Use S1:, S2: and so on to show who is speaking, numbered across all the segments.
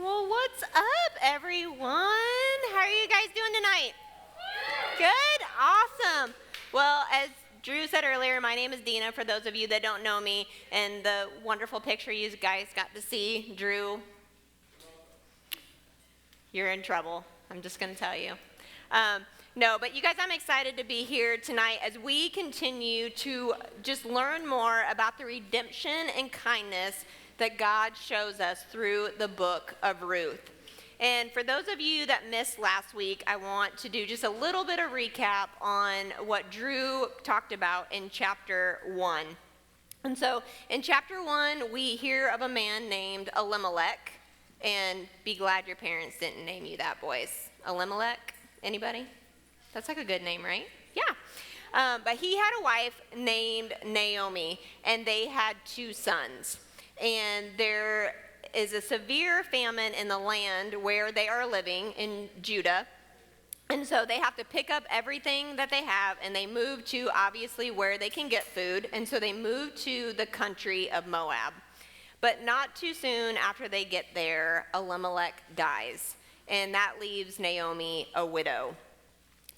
S1: Well, what's up, everyone? How are you guys doing tonight? Good? Awesome. Well, as Drew said earlier, my name is Dina, for those of you that don't know me, and the wonderful picture you guys got to see, Drew, you're in trouble. I'm just going to tell you. No, but you guys, I'm excited to be here tonight as we continue to just learn more about the redemption and kindness that God shows us through the book of Ruth. And for those of you that missed last week, I want to do just a little bit of recap on what Drew talked about in chapter 1. And so in chapter 1, we hear of a man named Elimelech. And be glad your parents didn't name you that, boys. Elimelech? Anybody? That's like a good name, right? Yeah. But he had a wife named Naomi, and they had 2 sons. And there is a severe famine in the land where they are living in Judah. And so they have to pick up everything that they have, and they move to obviously where they can get food. And so they move to the country of Moab. But not too soon after they get there, Elimelech dies. And that leaves Naomi a widow.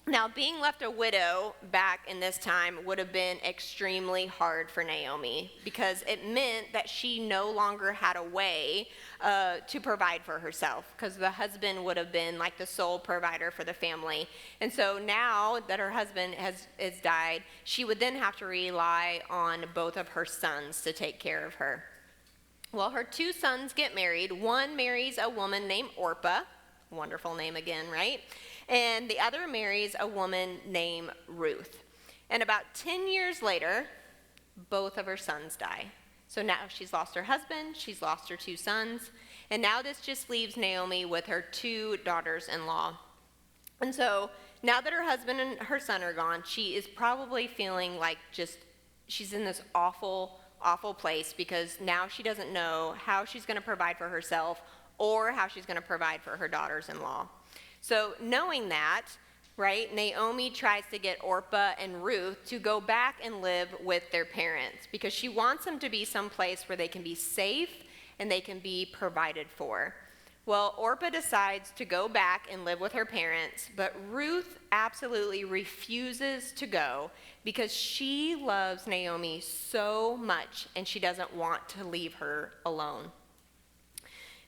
S1: Now, being left a widow back in this time would have been extremely hard for Naomi because it meant that she no longer had a way to provide for herself because the husband would have been like the sole provider for the family. And so now that her husband has died, she would then have to rely on both of her sons to take care of her. Well, her 2 sons get married. One marries a woman named Orpah. Wonderful name again, right? And the other marries a woman named Ruth. And about 10 years later, both of her sons die. So now she's lost her husband, she's lost her 2 sons, and now this just leaves Naomi with her 2 daughters-in-law. And so now that her husband and her son are gone, she is probably feeling like just she's in this awful place because now she doesn't know how she's going to provide for herself or how she's going to provide for her daughters-in-law. So knowing that, right, Naomi tries to get Orpah and Ruth to go back and live with their parents because she wants them to be someplace where they can be safe and they can be provided for. Well, Orpah decides to go back and live with her parents, but Ruth absolutely refuses to go because she loves Naomi so much and she doesn't want to leave her alone.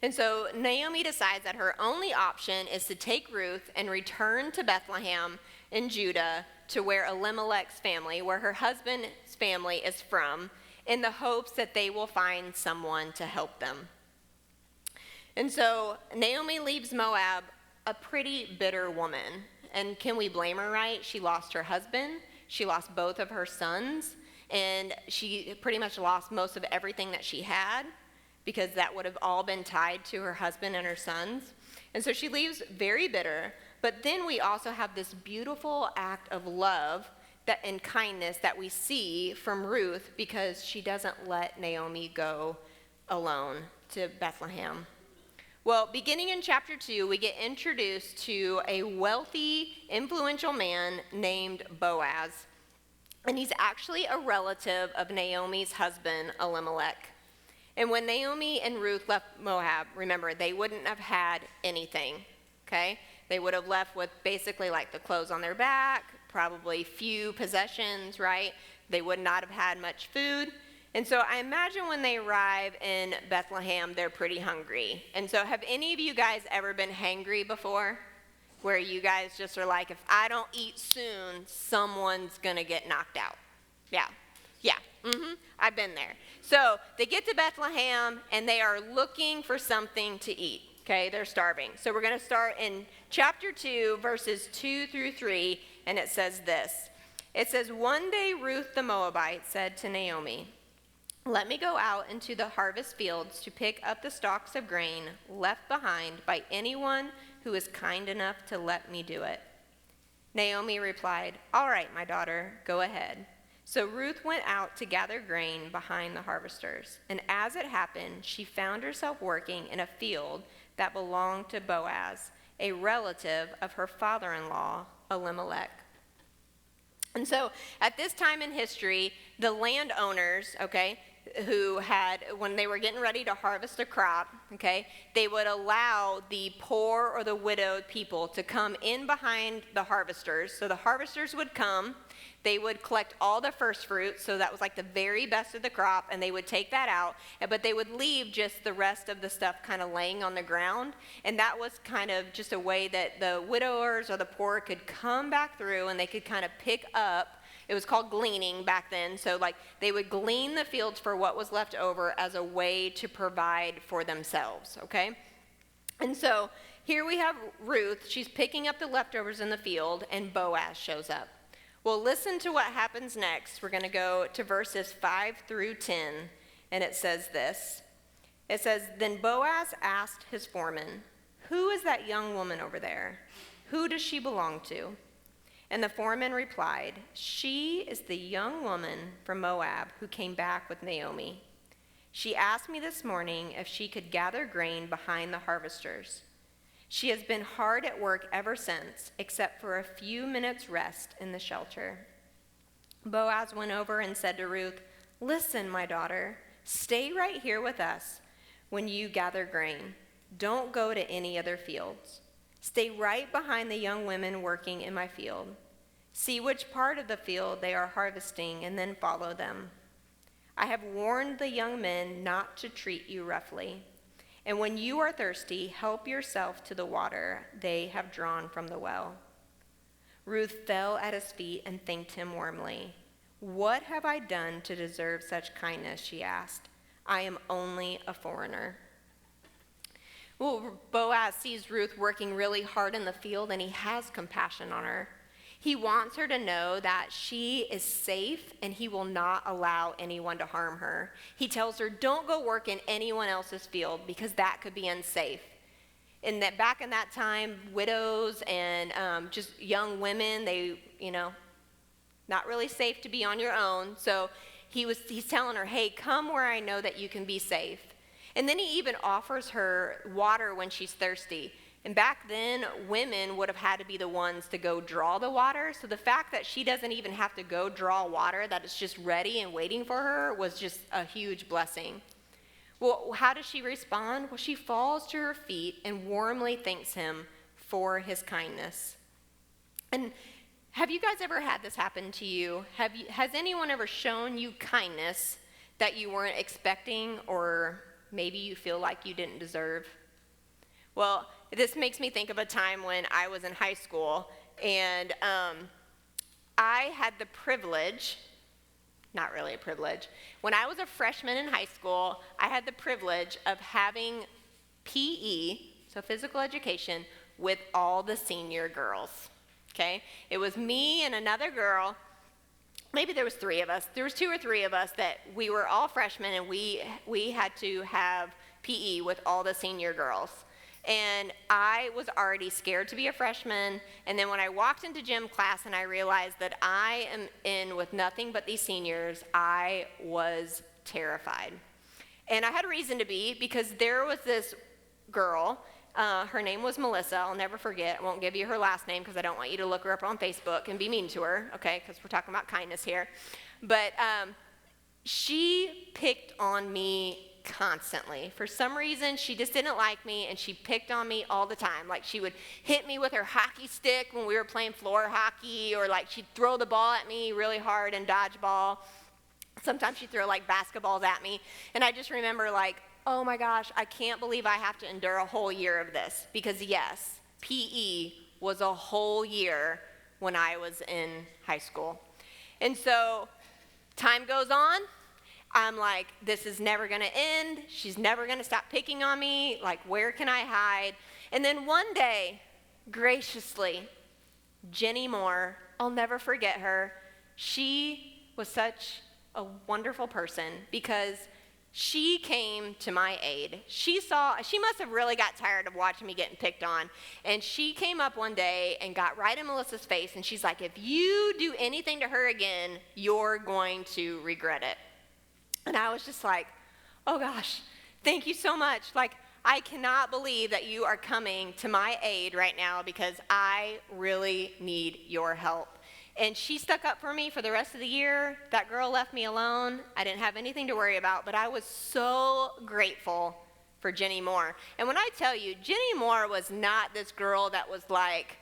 S1: And so Naomi decides that her only option is to take Ruth and return to Bethlehem in Judah to where Elimelech's family, where her husband's family is from, in the hopes that they will find someone to help them. And so Naomi leaves Moab a pretty bitter woman. And can we blame her, right? She lost her husband, she lost both of her sons, and she pretty much lost most of everything that she had, because that would have all been tied to her husband and her sons. And so she leaves very bitter. But then we also have this beautiful act of love and kindness that we see from Ruth because she doesn't let Naomi go alone to Bethlehem. Well, beginning in chapter 2, we get introduced to a wealthy, influential man named Boaz. And he's actually a relative of Naomi's husband, Elimelech. And when Naomi and Ruth left Moab, remember, they wouldn't have had anything, okay? They would have left with basically like the clothes on their back, probably few possessions, right? They would not have had much food. And so I imagine when they arrive in Bethlehem, they're pretty hungry. And so have any of you guys ever been hangry before? Where you guys just are like, if I don't eat soon, someone's gonna get knocked out. Yeah. I've been there. So they get to Bethlehem and they are looking for something to eat. Okay, they're starving. So we're going to start in chapter 2, verses 2 through 3, and it says this. It says, "One day Ruth the Moabite said to Naomi, 'Let me go out into the harvest fields to pick up the stalks of grain left behind by anyone who is kind enough to let me do it.' Naomi replied, 'All right, my daughter, go ahead.' So Ruth went out to gather grain behind the harvesters. And as it happened, she found herself working in a field that belonged to Boaz, a relative of her father-in-law, Elimelech. And so at this time in history, the landowners, okay, who had, when they were getting ready to harvest a crop, okay, they would allow the poor or the widowed people to come in behind the harvesters. So the harvesters would come, they would collect all the first fruits, so that was like the very best of the crop, and they would take that out, but they would leave just the rest of the stuff kind of laying on the ground, and that was kind of just a way that the widowers or the poor could come back through and they could kind of pick up. It was called gleaning back then. So like they would glean the fields for what was left over as a way to provide for themselves, okay? And so here we have Ruth. She's picking up the leftovers in the field, and Boaz shows up. Well, listen to what happens next. We're going to go to verses 5 through 10, and it says this. It says, "Then Boaz asked his foreman, 'Who is that young woman over there? Who does she belong to?' And the foreman replied, 'She is the young woman from Moab who came back with Naomi. She asked me this morning if she could gather grain behind the harvesters. She has been hard at work ever since, except for a few minutes' rest in the shelter.' Boaz went over and said to Ruth, 'Listen, my daughter, stay right here with us when you gather grain. Don't go to any other fields. Stay right behind the young women working in my field. See which part of the field they are harvesting and then follow them. I have warned the young men not to treat you roughly. And when you are thirsty, help yourself to the water they have drawn from the well.' Ruth fell at his feet and thanked him warmly. 'What have I done to deserve such kindness?' she asked. 'I am only a foreigner.'" Well, Boaz sees Ruth working really hard in the field, and he has compassion on her. He wants her to know that she is safe and he will not allow anyone to harm her. He tells her, don't go work in anyone else's field because that could be unsafe. And that back in that time, widows and just young women, they, not really safe to be on your own. So he's telling her, hey, come where I know that you can be safe. And then he even offers her water when she's thirsty. And back then, women would have had to be the ones to go draw the water. So the fact that she doesn't even have to go draw water, that it's just ready and waiting for her, was just a huge blessing. Well, how does she respond? Well, she falls to her feet and warmly thanks him for his kindness. And have you guys ever had this happen to you? Has anyone ever shown you kindness that you weren't expecting, or maybe you feel like you didn't deserve? Well, this makes me think of a time when I was in high school, and I had the privilege, not really a privilege, when I was a freshman in high school, I had the privilege of having PE, so physical education, with all the senior girls, okay? It was me and another girl. Maybe there was three of us. There was 2 or 3 of us that we were all freshmen, and we had to have PE with all the senior girls. And I was already scared to be a freshman. And then when I walked into gym class and I realized that I am in with nothing but these seniors, I was terrified. And I had a reason to be, because there was this girl. Her name was Melissa. I'll never forget. I won't give you her last name because I don't want you to look her up on Facebook and be mean to her, okay, because we're talking about kindness here. But she picked on me constantly. For some reason, she just didn't like me, and she picked on me all the time. Like, she would hit me with her hockey stick when we were playing floor hockey, or like she'd throw the ball at me really hard in dodgeball. Sometimes she'd throw like basketballs at me. And I just remember like, oh my gosh, I can't believe I have to endure a whole year of this. Because yes, PE was a whole year when I was in high school. And so time goes on. I'm like, this is never going to end. She's never going to stop picking on me. Like, where can I hide? And then one day, graciously, Jenny Moore, I'll never forget her. She was such a wonderful person because she came to my aid. She must have really got tired of watching me getting picked on. And she came up one day and got right in Melissa's face. And she's like, if you do anything to her again, you're going to regret it. And I was just like, oh gosh, thank you so much. Like, I cannot believe that you are coming to my aid right now because I really need your help. and she stuck up for me for the rest of the year. That girl left me alone. I didn't have anything to worry about, but I was so grateful for Jenny Moore. And when I tell you, Jenny Moore was not this girl that was like,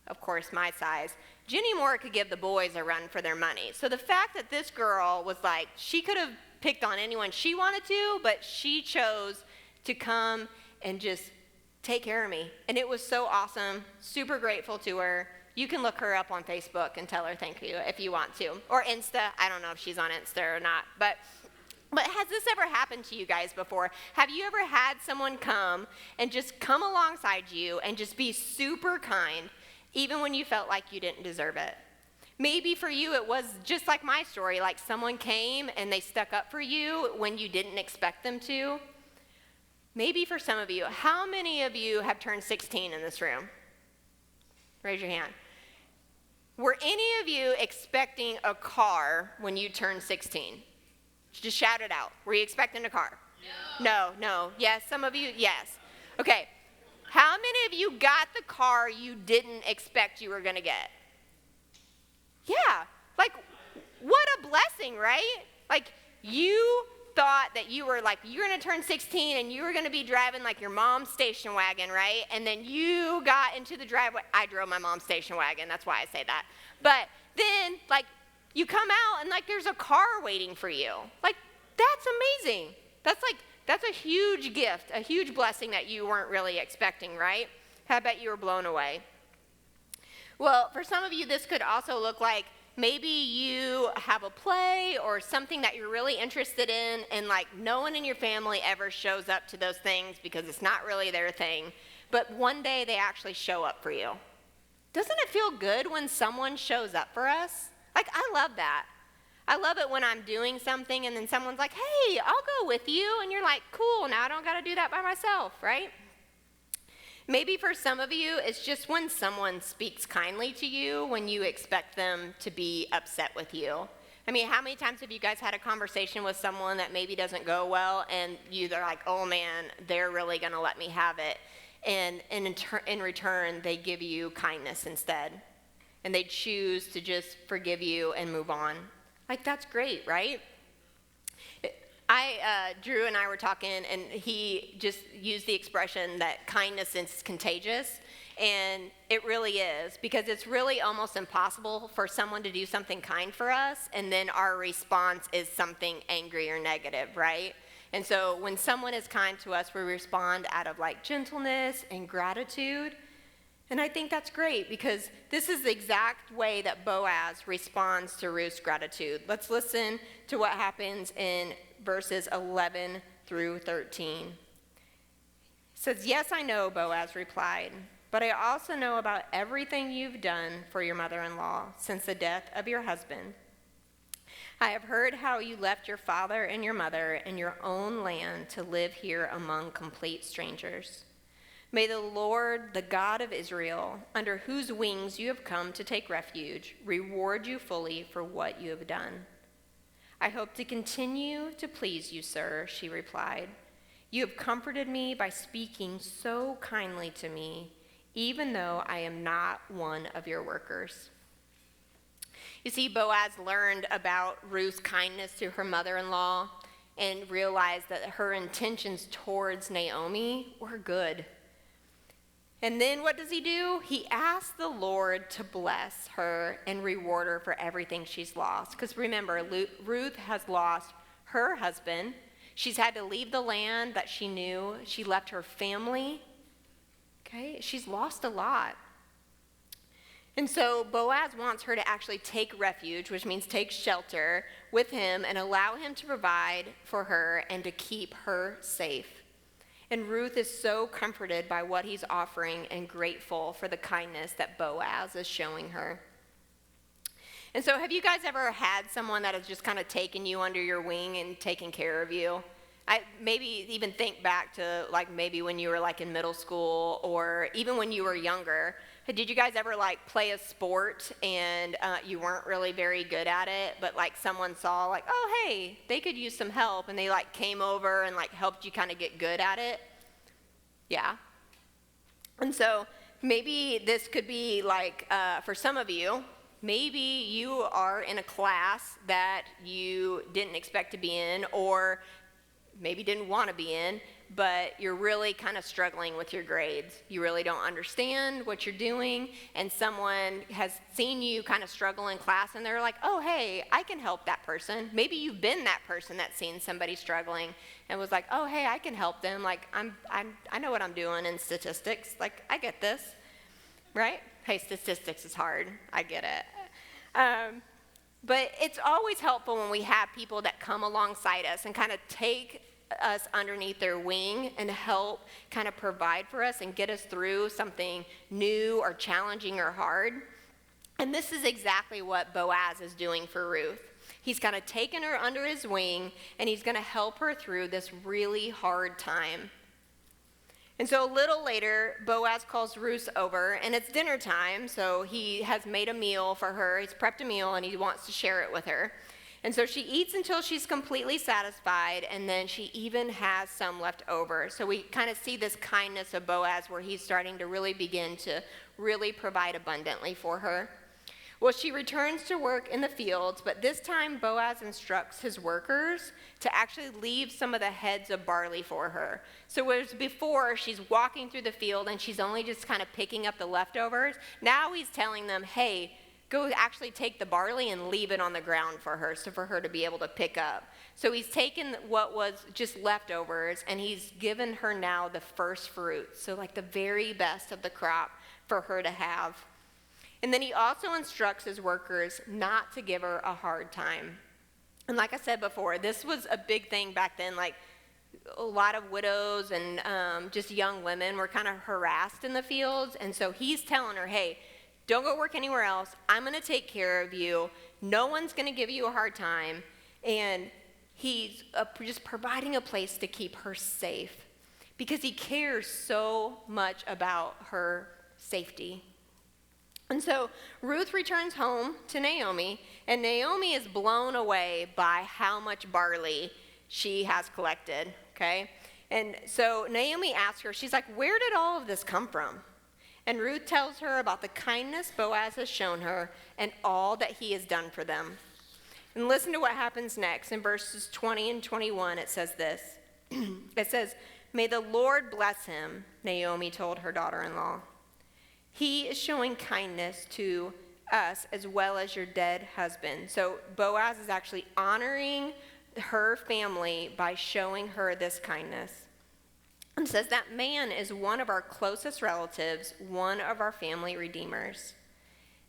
S1: of course, my size. Jenny Moore could give the boys a run for their money. So the fact that this girl was like, she could have picked on anyone she wanted to, but she chose to come and just take care of me. And it was so awesome. Super grateful to her. You can look her up on Facebook and tell her thank you if you want to. Or Insta. I don't know if she's on Insta or not. But has this ever happened to you guys before? Have you ever had someone come and just come alongside you and just be super kind, even when you felt like you didn't deserve it? Maybe for you it was just like my story, like someone came and they stuck up for you when you didn't expect them to. Maybe for some of you, how many of you have turned 16 in this room? Raise your hand. Were any of you expecting a car when you turned 16? Just shout it out. Were you expecting a car? No. Yes, some of you, yes. Okay. How many of you got the car you didn't expect you were going to get? Yeah. Like, what a blessing, right? Like, you thought that you were going to turn 16 and you were going to be driving like your mom's station wagon, right? And then you got into the driveway. I drove my mom's station wagon. That's why I say that. But then, like, you come out and, like, there's a car waiting for you. Like, that's amazing. That's a huge gift, a huge blessing that you weren't really expecting, right? I bet you were blown away. Well, for some of you, this could also look like maybe you have a play or something that you're really interested in, and like no one in your family ever shows up to those things because it's not really their thing, but one day they actually show up for you. Doesn't it feel good when someone shows up for us? Like, I love that. I love it when I'm doing something and then someone's like, hey, I'll go with you. And you're like, cool, now I don't got to do that by myself, right? Maybe for some of you, it's just when someone speaks kindly to you when you expect them to be upset with you. I mean, how many times have you guys had a conversation with someone that maybe doesn't go well and they're like, oh man, they're really going to let me have it. And in return, they give you kindness instead. And they choose to just forgive you and move on. Like, that's great, right? Drew and I were talking, and he just used the expression that kindness is contagious, and it really is, because it's really almost impossible for someone to do something kind for us, and then our response is something angry or negative, right? And so when someone is kind to us, we respond out of like gentleness and gratitude. And I think that's great because this is the exact way that Boaz responds to Ruth's gratitude. Let's listen to what happens in verses 11 through 13. It says, yes, I know, Boaz replied, but I also know about everything you've done for your mother-in-law since the death of your husband. I have heard how you left your father and your mother and your own land to live here among complete strangers. May the Lord, the God of Israel, under whose wings you have come to take refuge, reward you fully for what you have done. I hope to continue to please you, sir, she replied. You have comforted me by speaking so kindly to me, even though I am not one of your workers. You see, Boaz learned about Ruth's kindness to her mother-in-law and realized that her intentions towards Naomi were good. And then what does he do? He asks the Lord to bless her and reward her for everything she's lost. Because remember, Ruth has lost her husband. She's had to leave the land that she knew. She left her family. Okay, she's lost a lot. And so Boaz wants her to actually take refuge, which means take shelter with him and allow him to provide for her and to keep her safe. And Ruth is so comforted by what he's offering and grateful for the kindness that Boaz is showing her. And so have you guys ever had someone that has just kind of taken you under your wing and taken care of you? Maybe even think back to like maybe when you were like in middle school or even when you were younger. Did you guys ever like play a sport and you weren't really very good at it, but like someone saw like, oh, hey, they could use some help, and they like came over and like helped you kind of get good at it? Yeah. And so maybe this could be like, for some of you, maybe you are in a class that you didn't expect to be in, or maybe didn't want to be in, but you're really kind of struggling with your grades. You really don't understand what you're doing, and someone has seen you kind of struggle in class, and they're like, oh, hey, I can help that person. Maybe you've been that person that's seen somebody struggling and was like, oh, hey, I can help them. Like, I know what I'm doing in statistics. Like, I get this, right? Hey, statistics is hard. I get it. But it's always helpful when we have people that come alongside us and kind of take us underneath their wing and help kind of provide for us and get us through something new or challenging or hard. And this is exactly what Boaz is doing for Ruth. He's kind of taken her under his wing, and he's going to help her through this really hard time. And so a little later, Boaz calls Ruth over, and it's dinner time, so he has made a meal for her. He's prepped a meal, and he wants to share it with her. And so she eats until she's completely satisfied, and then she even has some left over. So we kind of see this kindness of Boaz where he's starting to really begin to really provide abundantly for her. Well, she returns to work in the fields, but this time Boaz instructs his workers to actually leave some of the heads of barley for her. So whereas before she's walking through the field and she's only just kind of picking up the leftovers, now he's telling them, hey, go actually take the barley and leave it on the ground for her, so for her to be able to pick up. So he's taken what was just leftovers and he's given her now the first fruits, so like the very best of the crop for her to have. And then he also instructs his workers not to give her a hard time. And like I said before, this was a big thing back then. Like a lot of widows and just young women were kind of harassed in the fields. And so he's telling her, hey, don't go work anywhere else. I'm going to take care of you. No one's going to give you a hard time. And he's just providing a place to keep her safe because he cares so much about her safety. And so Ruth returns home to Naomi, and Naomi is blown away by how much barley she has collected, okay? And so Naomi asks her, she's like, where did all of this come from? And Ruth tells her about the kindness Boaz has shown her and all that he has done for them. And listen to what happens next. In verses 20 and 21, it says this. It says, may the Lord bless him, Naomi told her daughter-in-law. He is showing kindness to us as well as your dead husband. So Boaz is actually honoring her family by showing her this kindness. And says that man is one of our closest relatives, one of our family redeemers.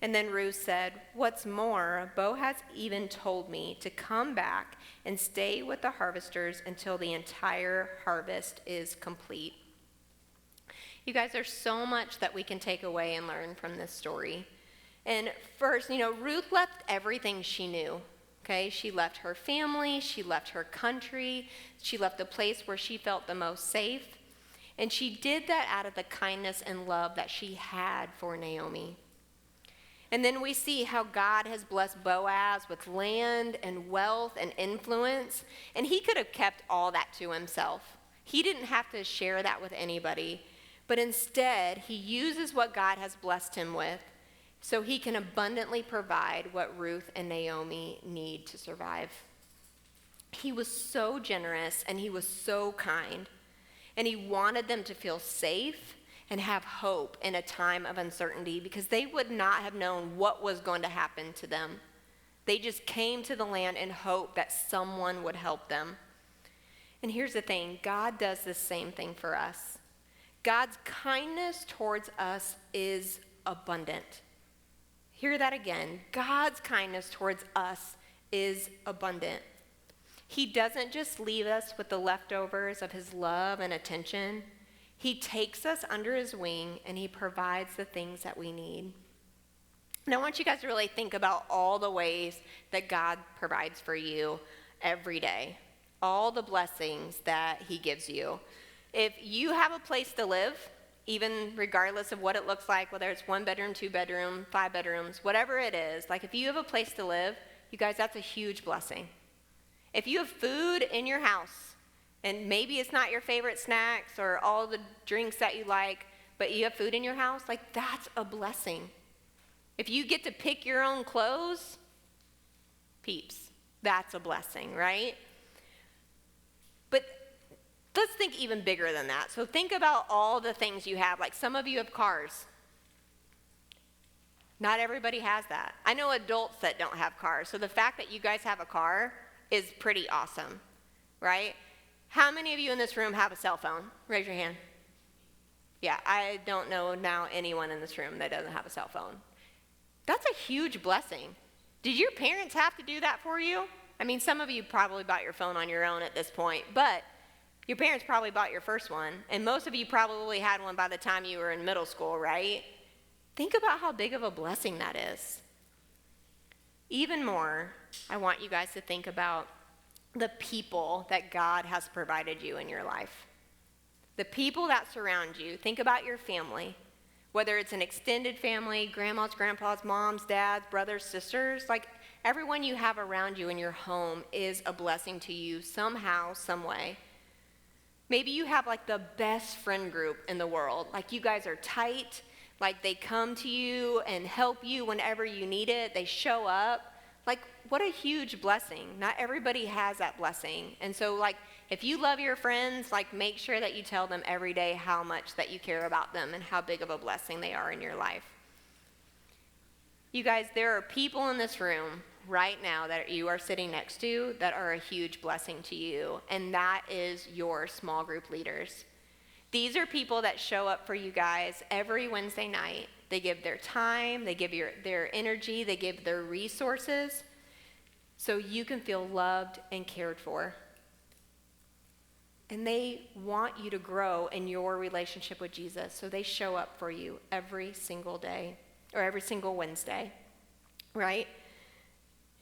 S1: And then Ruth said, what's more, Boaz even told me to come back and stay with the harvesters until the entire harvest is complete. You guys, there's so much that we can take away and learn from this story. And first, Ruth left everything she knew, okay? She left her family, she left her country, she left the place where she felt the most safe. And she did that out of the kindness and love that she had for Naomi. And then we see how God has blessed Boaz with land and wealth and influence, and he could have kept all that to himself. He didn't have to share that with anybody. But instead, he uses what God has blessed him with so he can abundantly provide what Ruth and Naomi need to survive. He was so generous and he was so kind, and he wanted them to feel safe and have hope in a time of uncertainty because they would not have known what was going to happen to them. They just came to the land in hope that someone would help them. And here's the thing, God does the same thing for us. God's kindness towards us is abundant. Hear that again. God's kindness towards us is abundant. He doesn't just leave us with the leftovers of his love and attention. He takes us under his wing and he provides the things that we need. And I want you guys to really think about all the ways that God provides for you every day, all the blessings that he gives you. If you have a place to live, even regardless of what it looks like, whether it's 1 bedroom, 2 bedroom, 5 bedrooms, whatever it is, like if you have a place to live, you guys, that's a huge blessing. If you have food in your house, and maybe it's not your favorite snacks or all the drinks that you like, but you have food in your house, like that's a blessing. If you get to pick your own clothes, peeps, that's a blessing, right? But let's think even bigger than that. So think about all the things you have. Like some of you have cars. Not everybody has that. I know adults that don't have cars. So the fact that you guys have a car is pretty awesome, right? How many of you in this room have a cell phone? Raise your hand. Yeah, I don't know now anyone in this room that doesn't have a cell phone. That's a huge blessing. Did your parents have to do that for you? I mean, some of you probably bought your phone on your own at this point, but your parents probably bought your first one, and most of you probably had one by the time you were in middle school, right? Think about how big of a blessing that is. Even more, I want you guys to think about the people that God has provided you in your life. The people that surround you. Think about your family, whether it's an extended family, grandmas, grandpas, moms, dads, brothers, sisters, like everyone you have around you in your home is a blessing to you somehow, some way. Maybe you have like the best friend group in the world. Like you guys are tight. Like they come to you and help you whenever you need it. They show up. Like what a huge blessing. Not everybody has that blessing. And so like if you love your friends, like make sure that you tell them every day how much that you care about them and how big of a blessing they are in your life. You guys, there are people in this room right now that you are sitting next to that are a huge blessing to you, and that is your small group leaders. These are people that show up for you guys every Wednesday night. They give their time, they give their energy, they give their resources so you can feel loved and cared for. And they want you to grow in your relationship with Jesus, so they show up for you every single day or every single Wednesday, right?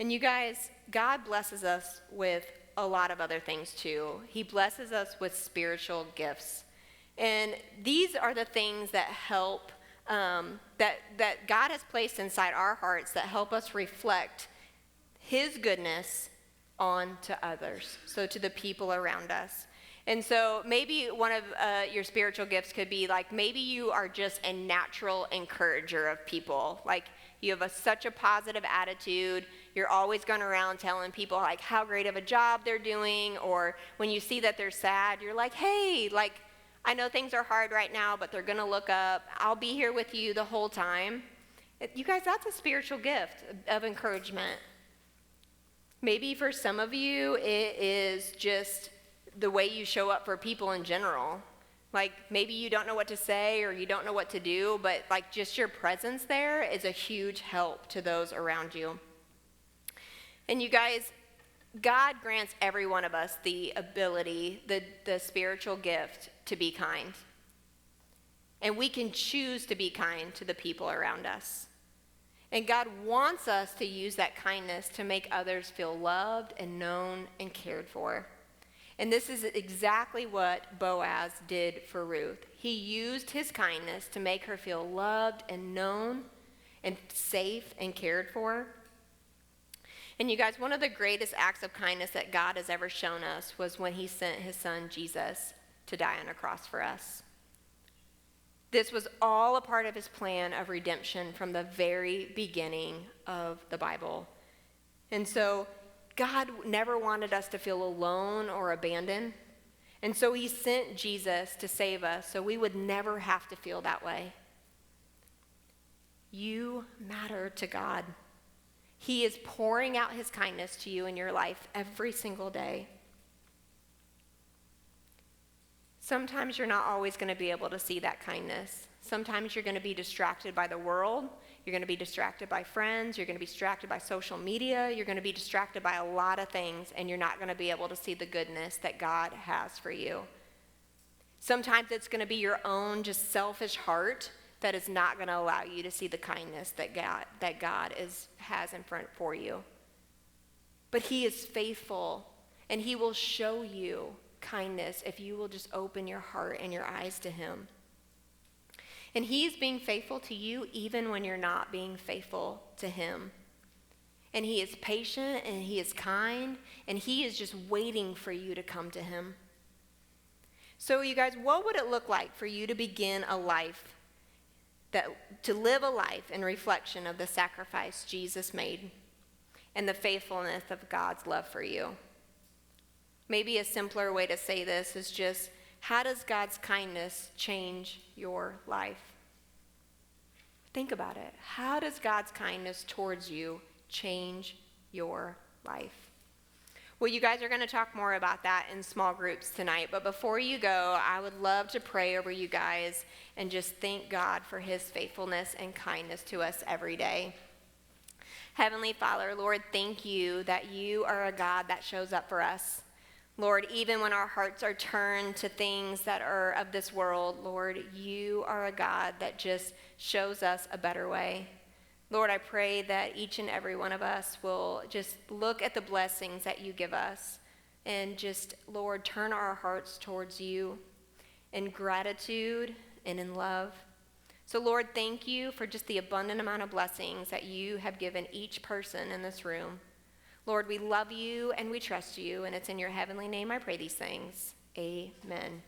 S1: And you guys, God blesses us with a lot of other things too. He blesses us with spiritual gifts. And these are the things that help, that God has placed inside our hearts that help us reflect his goodness on to others, so to the people around us. And so maybe one of your spiritual gifts could be like maybe you are just a natural encourager of people. Like you have such a positive attitude. You're always going around telling people like how great of a job they're doing, or when you see that they're sad, you're like, hey, like I know things are hard right now, but they're going to look up. I'll be here with you the whole time. You guys, that's a spiritual gift of encouragement. Maybe for some of you, it is just the way you show up for people in general. Like maybe you don't know what to say or you don't know what to do, but like just your presence there is a huge help to those around you. And you guys, God grants every one of us the ability, the spiritual gift to be kind. And we can choose to be kind to the people around us. And God wants us to use that kindness to make others feel loved and known and cared for. And this is exactly what Boaz did for Ruth. He used his kindness to make her feel loved and known and safe and cared for. And you guys, one of the greatest acts of kindness that God has ever shown us was when he sent his son Jesus to die on a cross for us. This was all a part of his plan of redemption from the very beginning of the Bible. And so God never wanted us to feel alone or abandoned. And so he sent Jesus to save us so we would never have to feel that way. You matter to God. He is pouring out his kindness to you in your life every single day. Sometimes you're not always going to be able to see that kindness. Sometimes you're going to be distracted by the world. You're going to be distracted by friends. You're going to be distracted by social media. You're going to be distracted by a lot of things, and you're not going to be able to see the goodness that God has for you. Sometimes it's going to be your own just selfish heart that is not going to allow you to see the kindness that God has in front for you. But he is faithful, and he will show you kindness if you will just open your heart and your eyes to him. And he's being faithful to you even when you're not being faithful to him. And he is patient, and he is kind, and he is just waiting for you to come to him. So you guys, what would it look like for you to begin a life to live a life in reflection of the sacrifice Jesus made and the faithfulness of God's love for you. Maybe a simpler way to say this is just, how does God's kindness change your life? Think about it. How does God's kindness towards you change your life? Well, you guys are going to talk more about that in small groups tonight, but before you go, I would love to pray over you guys and just thank God for his faithfulness and kindness to us every day. Heavenly Father, Lord, thank you that you are a God that shows up for us. Lord, even when our hearts are turned to things that are of this world, Lord, you are a God that just shows us a better way. Lord, I pray that each and every one of us will just look at the blessings that you give us and just, Lord, turn our hearts towards you in gratitude and in love. So, Lord, thank you for just the abundant amount of blessings that you have given each person in this room. Lord, we love you and we trust you, and it's in your heavenly name I pray these things. Amen.